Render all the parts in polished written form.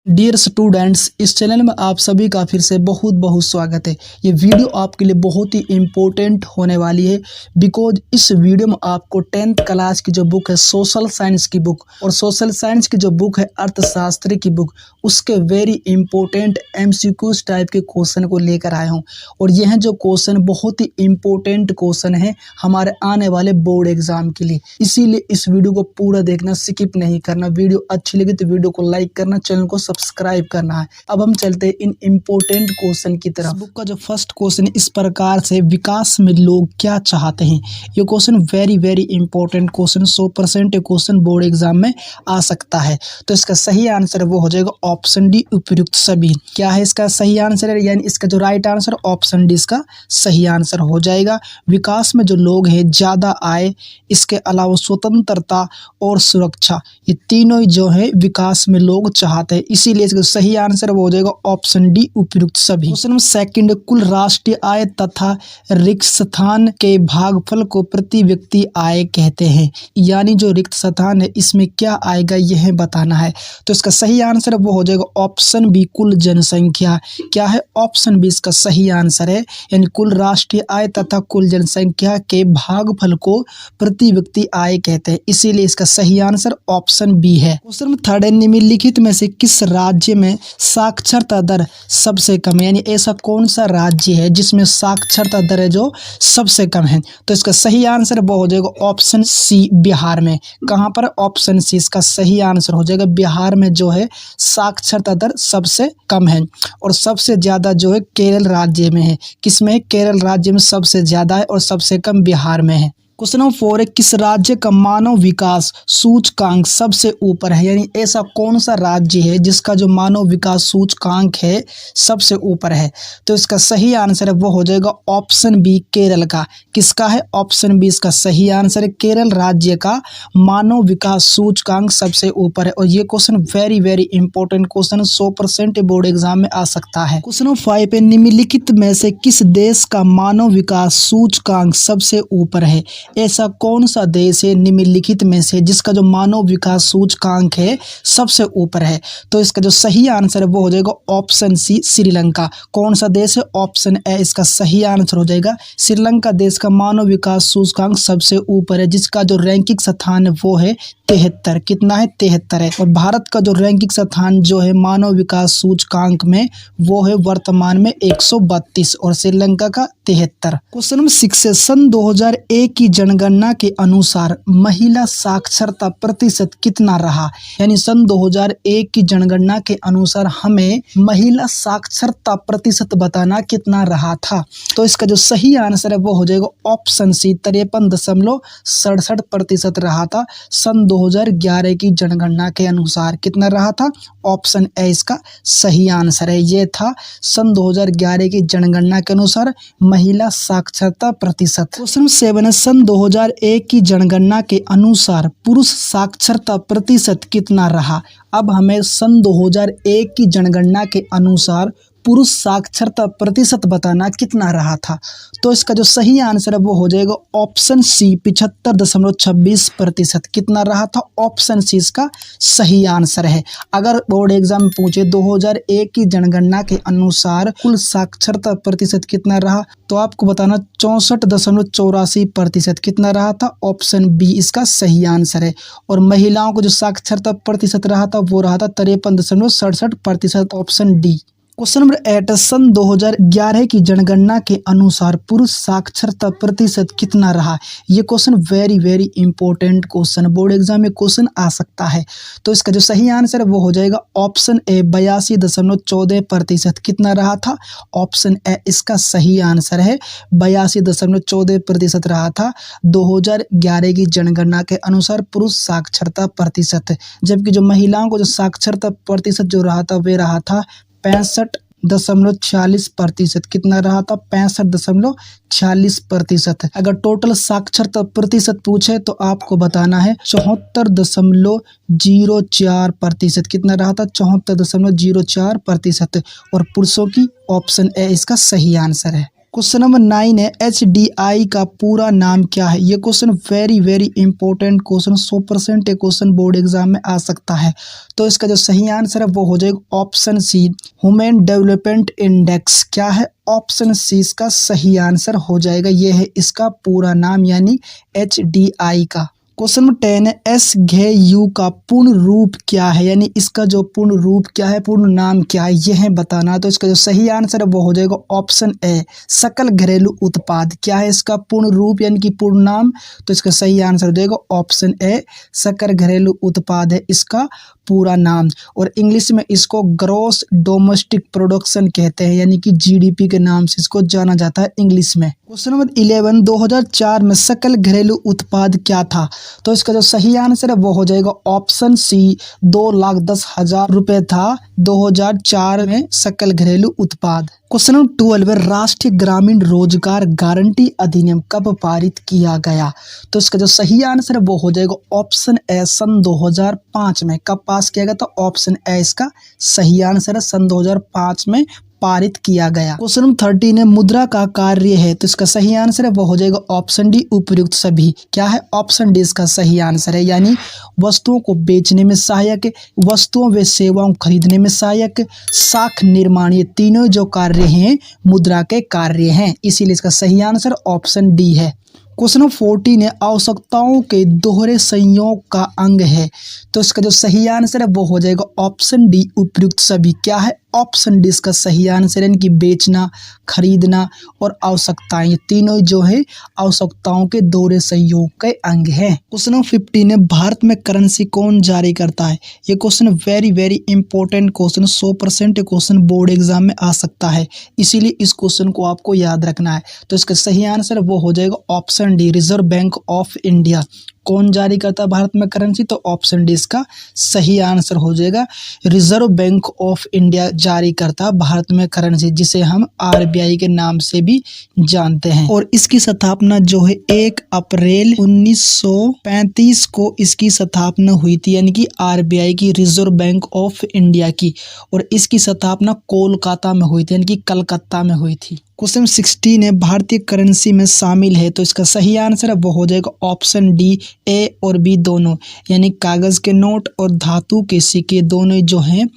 Dear students, इस channel में आप सभी का फिर से बहुत बहुत स्वागत है। ये वीडियो आपके लिए बहुत ही इम्पोर्टेंट होने वाली है बिकॉज इस वीडियो में आपको 10th क्लास की जो बुक है सोशल साइंस की बुक और सोशल साइंस की जो बुक है अर्थशास्त्र की बुक, उसके वेरी इंपॉर्टेंट एमसीक्यूज टाइप के क्वेश्चन को लेकर आया हूँ। और यह जो क्वेश्चन बहुत ही इम्पोर्टेंट क्वेश्चन है हमारे आने वाले बोर्ड एग्जाम के लिए, इसीलिए इस वीडियो को पूरा देखना, स्किप नहीं करना। वीडियो अच्छी लगी तो वीडियो को लाइक करना, चैनल को सब्सक्राइब करना है। अब हम चलते हैं इन इम्पोर्टेंट क्वेश्चन की तरफ। बुक का जो फर्स्ट क्वेश्चन इस प्रकार से, विकास में लोग क्या चाहते हैं। ये question very very important question, 100% question board exam में आ सकता है। तो इसका सही आंसर वो हो जाएगा ऑप्शन डी, उपयुक्त सभी। क्या है इसका सही आंसर है, यानी इसका जो राइट आंसर ऑप्शन डी इसका सही आंसर हो जाएगा। विकास में जो लोग हैं ज्यादा आय, इसके अलावा स्वतंत्रता और सुरक्षा, ये तीनों जो है विकास में लोग चाहते हैं, इसीलिए इसका सही आंसर वो हो जाएगा ऑप्शन डी, उपयुक्त सभी। क्वेश्चन नंबर सेकंड, कुल राष्ट्रीय आय तथा रिक्त स्थान के भागफल को प्रति व्यक्ति आय कहते हैं। यानी जो रिक्त स्थान है इसमें क्या आएगा यह बताना है। तो इसका सही आंसर वो हो जाएगा ऑप्शन बी, कुल जनसंख्या। क्या है ऑप्शन बी इसका सही आंसर है, यानी कुल राष्ट्रीय आय तथा कुल जनसंख्या के भागफल को प्रति व्यक्ति आय कहते हैं, इसीलिए इसका सही आंसर ऑप्शन बी है। क्वेश्चन नंबर थर्ड, निम्नलिखित में से किस राज्य में साक्षरता दर सबसे कम है। यानी ऐसा कौन सा राज्य है जिसमें साक्षरता दर है जो सबसे कम है। तो इसका सही आंसर वो हो जाएगा ऑप्शन सी, बिहार में। कहाँ पर ऑप्शन सी इसका सही आंसर हो जाएगा, बिहार में जो है साक्षरता दर सबसे कम है। और सबसे ज्यादा जो है केरल राज्य में है। किसमें है, केरल राज्य में सबसे ज्यादा है और सबसे कम बिहार में है। क्वेश्चन नंबर 4 है, किस राज्य का मानव विकास सूचकांक सबसे ऊपर है। यानी ऐसा कौन सा राज्य है जिसका जो मानव विकास सूचकांक है सबसे ऊपर है। तो इसका सही आंसर है वो हो जाएगा ऑप्शन बी, केरल का। किसका है, ऑप्शन बी इसका सही आंसर है, केरल राज्य का मानव विकास सूचकांक सबसे ऊपर है। और ये question very very important question, 100% board exam में आ सकता है। क्वेश्चन नंबर 5 पे, निम्नलिखित में से किस देश का मानव विकास सूचकांक सबसे ऊपर है। ऐसा कौन सा देश है निम्नलिखित में से जिसका जो मानव विकास सूचकांक है सबसे ऊपर है। तो इसका जो सही आंसर है वो हो जाएगा ऑप्शन सी, श्रीलंका। कौन सा देश है, ऑप्शन ए इसका सही आंसर हो जाएगा। श्रीलंका देश का मानव विकास सूचकांक सबसे ऊपर है, जिसका जो रैंकिंग स्थान है वो है 73। कितना है, 73 है। और भारत का जो रैंकिंग स्थान जो है मानव विकास सूचकांक में वो है वर्तमान में 132 और श्रीलंका का 73। क्वेश्चन नंबर 6 है, सन 2001 की जनगणना के अनुसार महिला साक्षरता प्रतिशत कितना रहा। यानी सन 2001 की जनगणना के अनुसार हमें महिला साक्षरता प्रतिशत बताना कितना रहा था। तो इसका जो सही आंसर है वो हो जाएगा ऑप्शन सी, 53.67% रहा था सन 2011 की जनगणना के अनुसार। कितना रहा था, ऑप्शन ए इसका सही आंसर है। ये था सन 2011 की जनगणना के अनुसार महिला साक्षरता प्रतिशत। क्वेश्चन 7 है, सन 2001 की जनगणना के अनुसार पुरुष साक्षरता प्रतिशत कितना रहा। अब हमें सन 2001 की जनगणना के अनुसार पुरुष साक्षरता प्रतिशत बताना कितना रहा था। तो इसका जो सही आंसर है वो हो जाएगा ऑप्शन सी, 75.26%। कितना रहा था, ऑप्शन सी इसका सही आंसर है। अगर बोर्ड एग्जाम में पूछे 2001 की जनगणना के अनुसार कुल साक्षरता प्रतिशत कितना रहा, तो आपको बताना 64.84%। कितना रहा था, ऑप्शन बी इसका सही आंसर है। और महिलाओं को जो साक्षरता प्रतिशत रहा था वो रहा था 53.67%, ऑप्शन डी। क्वेश्चन नंबर 8, सन 2011 की जनगणना के अनुसार पुरुष साक्षरता प्रतिशत कितना रहा। ये question very very important question, board exam में क्वेश्चन आ सकता है। तो इसका जो सही आंसर है वो हो जाएगा ऑप्शन ए, 82.14%। कितना रहा था, ऑप्शन ए इसका सही आंसर है, 82.14% रहा था 2011 की जनगणना के अनुसार पुरुष साक्षरता प्रतिशत। जबकि जो महिलाओं को जो साक्षरता प्रतिशत जो रहा था वे रहा था 65.46%। कितना रहा था, 65.46%। अगर टोटल साक्षरता प्रतिशत पूछे तो आपको बताना है 74.04%। कितना रहा था, 74.04%। और पुरुषों की ऑप्शन ए इसका सही आंसर है। क्वेश्चन नंबर 9 है HDI का पूरा नाम क्या है। ये question very very important question, 100% ये क्वेश्चन बोर्ड एग्जाम में आ सकता है। तो इसका जो सही आंसर है वो हो जाएगा option C, human development index. क्या है? ऑप्शन सी इसका सही आंसर हो जाएगा। ये है इसका पूरा नाम यानी HDI का। क्वेश्चन नंबर 10 है SGU का पूर्ण रूप क्या है, यानी इसका जो पूर्ण रूप क्या है, पूर्ण नाम क्या है, यह है बताना। तो इसका जो सही आंसर है वो हो जाएगा ऑप्शन ए, सकल घरेलू उत्पाद। क्या है इसका पूर्ण रूप यानी कि पूर्ण नाम? तो इसका सही आंसर हो जाएगा ऑप्शन ए, सकल घरेलू उत्पाद है इसका पूरा नाम। और इंग्लिश में इसको ग्रॉस डोमेस्टिक प्रोडक्शन कहते हैं, यानी कि GDP के नाम से इसको जाना जाता है इंग्लिश में। क्वेश्चन नंबर 11, 2004 में सकल घरेलू उत्पाद क्या था? तो इसका जो सही आंसर है वो हो जाएगा ऑप्शन सी, 2,10,000 रुपये था 2004 में सकल घरेलू उत्पाद। क्वेश्चन नंबर 12 है राष्ट्रीय ग्रामीण रोजगार गारंटी अधिनियम कब पारित किया गया? तो इसका जो सही आंसर है वो हो जाएगा ऑप्शन ए, सन 2005 में। कब पास किया गया? तो ऑप्शन ए इसका सही आंसर है, सन 2005 में पारित किया गया। क्वेश्चन नंबर 13 है मुद्रा का कार्य है। तो इसका सही आंसर है वो हो जाएगा ऑप्शन डी, उपयुक्त सभी। क्या है? ऑप्शन डी इसका सही आंसर है, यानी वस्तुओं को बेचने में सहायक, वस्तुओं व सेवाओं खरीदने में सहायक, साख निर्माण, ये तीनों जो कार्य हैं मुद्रा के कार्य हैं, इसीलिए इसका सही आंसर ऑप्शन डी है। क्वेश्चन नंबर 14 है आवश्यकताओं के दोहरे संयोग का अंग है। तो इसका जो सही आंसर है वो हो जाएगा ऑप्शन डी, उपयुक्त सभी। क्या है? ऑप्शन डी इसका सही आंसर है, इनकी बेचना, खरीदना और आवश्यकताएं, ये तीनों जो है आवश्यकताओं के दोहरे संयोग के अंग हैं। क्वेश्चन नंबर 15 है भारत में करेंसी कौन जारी करता है? ये question very very important question, 100% question board exam में आ सकता है, इसीलिए इस क्वेश्चन को आपको याद रखना है। तो इसका सही आंसर वो हो जाएगा option D, reserve bank of India. कौन जारी करता है भारत में करेंसी? तो ऑप्शन डी इसका सही आंसर हो जाएगा, रिजर्व बैंक ऑफ इंडिया जारी करता है भारत में करेंसी, जिसे हम RBI के नाम से भी जानते हैं। और इसकी स्थापना जो है 1 अप्रैल 1935 को इसकी स्थापना हुई थी, यानी कि RBI की, रिजर्व बैंक ऑफ इंडिया की। और इसकी स्थापना कोलकाता में हुई थी, यानी कि कलकत्ता में हुई थी। क्वेश्चन 16 है भारतीय करेंसी में शामिल है। तो इसका सही आंसर है वो हो जाएगा ऑप्शन डी, ए और बी दोनों, यानी कागज के नोट और धातु के सिक्के दोनों जो हैं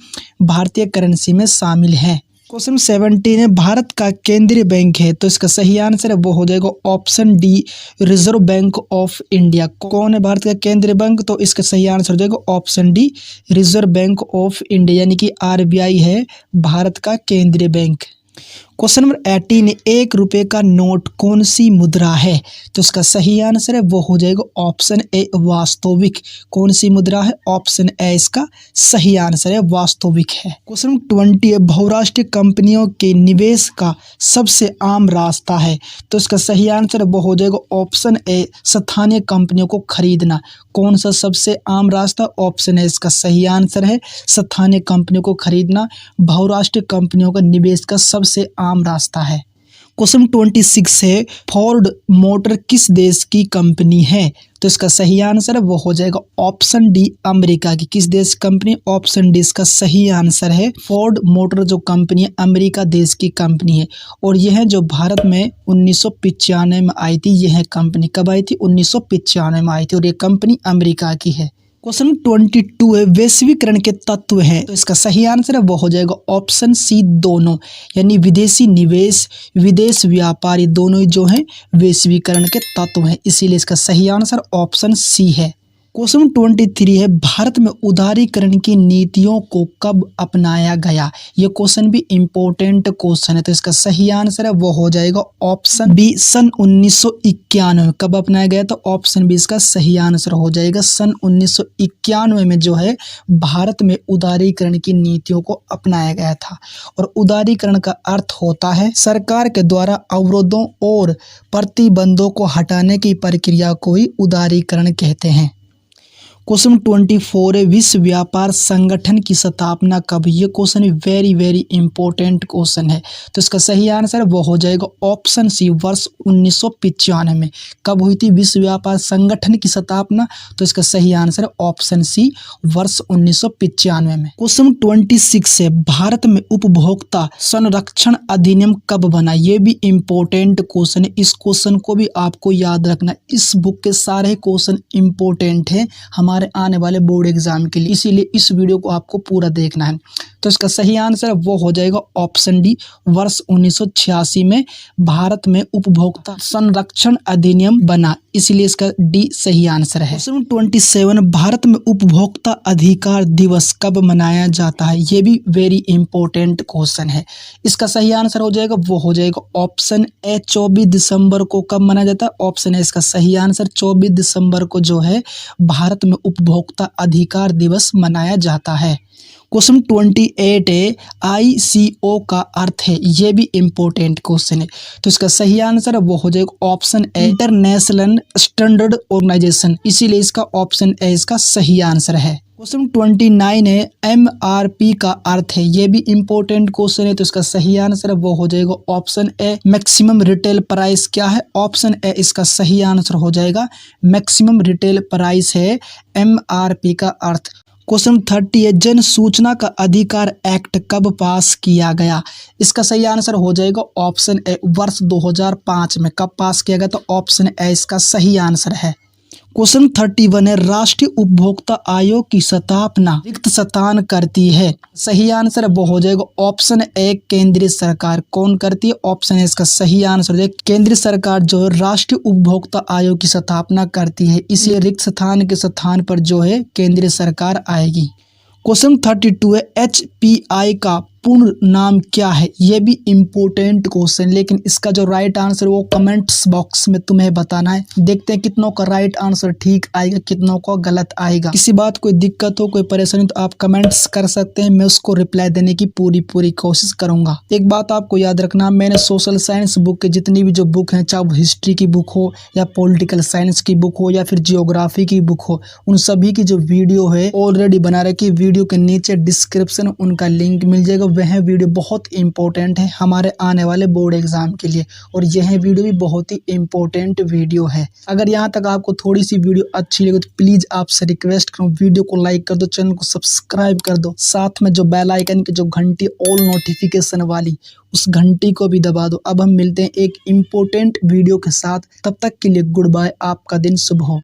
भारतीय करेंसी में शामिल हैं। क्वेश्चन 17 है भारत का केंद्रीय बैंक है। तो इसका सही आंसर है वो हो जाएगा option D, reserve bank of India. कौन है भारत का केंद्रीय बैंक? तो इसका सही आंसर हो जाएगा option D, reserve bank of India, यानी कि RBI है भारत का केंद्रीय बैंक। क्वेश्चन नंबर 18 है 1 रुपये का नोट कौन सी मुद्रा है? तो इसका सही आंसर है वो हो जाएगा ऑप्शन ए, वास्तविक। कौन सी मुद्रा है? ऑप्शन ए इसका सही आंसर है, वास्तविक है। क्वेश्चन नंबर 20 है बहुराष्ट्रीय कंपनियों के निवेश का सबसे आम रास्ता है। तो इसका सही आंसर वो हो जाएगा ऑप्शन ए, स्थानीय कंपनियों को खरीदना। कौन सा सबसे आम रास्ता? ऑप्शन ए इसका सही आंसर है, स्थानीय कंपनियों को खरीदना बहुराष्ट्रीय कंपनियों का निवेश का सबसे आम रास्ता है। क्वेश्चन 26 है फोर्ड मोटर किस देश की कंपनी है? तो इसका सही आंसर है वो हो जाएगा ऑप्शन डी, अमेरिका की। किस देश की कंपनी? ऑप्शन डी इसका सही आंसर है, फोर्ड मोटर जो कंपनी है अमेरिका देश की कंपनी है। और यह जो भारत में 1995 में आई थी, यह कंपनी कब आई थी? 1995 में आई थी, और ये कंपनी अमेरिका की है। क्वेश्चन 22 है वैश्वीकरण के तत्व हैं। तो इसका सही आंसर है वो हो जाएगा ऑप्शन सी, दोनों, यानी विदेशी निवेश, विदेश व्यापार, ये दोनों जो हैं वैश्वीकरण के तत्व हैं, इसीलिए इसका सही आंसर ऑप्शन सी है। क्वेश्चन 23 है भारत में उदारीकरण की नीतियों को कब अपनाया गया? ये क्वेश्चन भी इम्पोर्टेंट क्वेश्चन है। तो इसका सही आंसर है वो हो जाएगा ऑप्शन बी, सन 1991। कब अपनाया गया? तो ऑप्शन बी इसका सही आंसर हो जाएगा, सन 1991 में जो है भारत में उदारीकरण की नीतियों को अपनाया गया था। और उदारीकरण का अर्थ होता है सरकार के द्वारा अवरोधों और प्रतिबंधों को हटाने की प्रक्रिया को ही उदारीकरण कहते हैं। क्वेश्चन 24 है, विश्व व्यापार संगठन की स्थापना कब? ये question very very important question है। तो इसका सही आंसर वो हो जाएगा ऑप्शन सी, वर्ष 1995 में। कब हुई थी विश्व व्यापार संगठन की स्थापना? तो इसका सही आंसर ऑप्शन सी, वर्ष 1995 में। क्वेश्चन 26 है, भारत में उपभोक्ता संरक्षण अधिनियम कब बना? ये भी इंपॉर्टेंट क्वेश्चन है। इस क्वेश्चन को भी आपको याद रखना। इस बुक के सारे क्वेश्चन इंपॉर्टेंट है हमारे आने वाले बोर्ड एग्जाम के लिए, इसीलिए इस वीडियो को आपको पूरा देखना है। तो इसका सही आंसर वो हो जाएगा ऑप्शन डी, वर्ष 1986 में भारत में उपभोक्ता संरक्षण अधिनियम बना, इसलिए इसका डी सही आंसर है। क्वेश्चन 27, भारत में उपभोक्ता अधिकार दिवस कब मनाया जाता है? ये भी वेरी इंपॉर्टेंट क्वेश्चन है। इसका सही आंसर हो जाएगा वो हो जाएगा ऑप्शन ए, 24 दिसंबर को। कब मनाया जाता है? ऑप्शन ए इसका सही आंसर 24 दिसंबर को जो है भारत में उपभोक्ता अधिकार दिवस मनाया जाता है। क्वेश्चन 28 है, ICO का अर्थ है? ये भी इंपॉर्टेंट क्वेश्चन है। तो इसका सही आंसर वो हो जाएगा option A, international standard organisation, इसीलिए इसका ऑप्शन ए इसका सही आंसर है। क्वेश्चन 29 है, MRP का अर्थ है? ये भी इंपॉर्टेंट क्वेश्चन है। तो इसका सही आंसर वो हो जाएगा ऑप्शन ए, मैक्सिमम रिटेल प्राइस। क्या है? ऑप्शन ए इसका सही आंसर हो जाएगा मैक्सिमम रिटेल प्राइस है MRP का अर्थ। क्वेश्चन 30 है, जन सूचना का अधिकार एक्ट कब पास किया गया? इसका सही आंसर हो जाएगा ऑप्शन ए, वर्ष 2005 में। कब पास किया गया? तो ऑप्शन ए इसका सही आंसर है। क्वेश्चन 31 है, राष्ट्रीय उपभोक्ता आयोग की स्थापना रिक्त स्थान करती है? सही आंसर वो हो जाएगा ऑप्शन ए, केंद्रीय सरकार। कौन करती है? ऑप्शन ए इसका सही आंसर हो जाएगा केंद्रीय सरकार जो है राष्ट्रीय उपभोक्ता आयोग की स्थापना करती है, इसलिए रिक्त स्थान के स्थान पर जो है केंद्रीय सरकार आएगी। क्वेश्चन 32 है, HPI का पूर्ण नाम क्या है? ये भी इम्पोर्टेंट क्वेश्चन, लेकिन इसका जो राइट आंसर वो कमेंट्स बॉक्स में तुम्हें बताना है। देखते हैं कितनों का राइट आंसर ठीक आएगा, कितनों का गलत आएगा। किसी बात कोई दिक्कत हो, कोई परेशानी तो आप कमेंट्स कर सकते हैं, मैं उसको रिप्लाई देने की पूरी कोशिश करूंगा। एक बात आपको याद रखना, मैंने सोशल साइंस बुक के जितनी भी जो बुक हैं, चाहे वो हिस्ट्री की बुक हो या पॉलिटिकल साइंस की बुक हो या फिर जियोग्राफी की बुक हो, उन सभी की जो वीडियो है ऑलरेडी बना रखी। वीडियो के नीचे डिस्क्रिप्शन उनका लिंक मिल जाएगा। वह वीडियो बहुत इंपॉर्टेंट है हमारे आने वाले बोर्ड एग्जाम के लिए, और यह वीडियो भी बहुत ही इंपॉर्टेंट वीडियो है। अगर यहाँ तक आपको थोड़ी सी वीडियो अच्छी लगे तो प्लीज आपसे रिक्वेस्ट करूँ, वीडियो को लाइक कर दो, चैनल को सब्सक्राइब कर दो, साथ में जो बेल आइकन की जो घंटी ऑल नोटिफिकेशन वाली उस घंटी को भी दबा दो। अब हम मिलते हैं एक इंपॉर्टेंट वीडियो के साथ, तब तक के लिए गुड बाय, आपका दिन शुभ हो।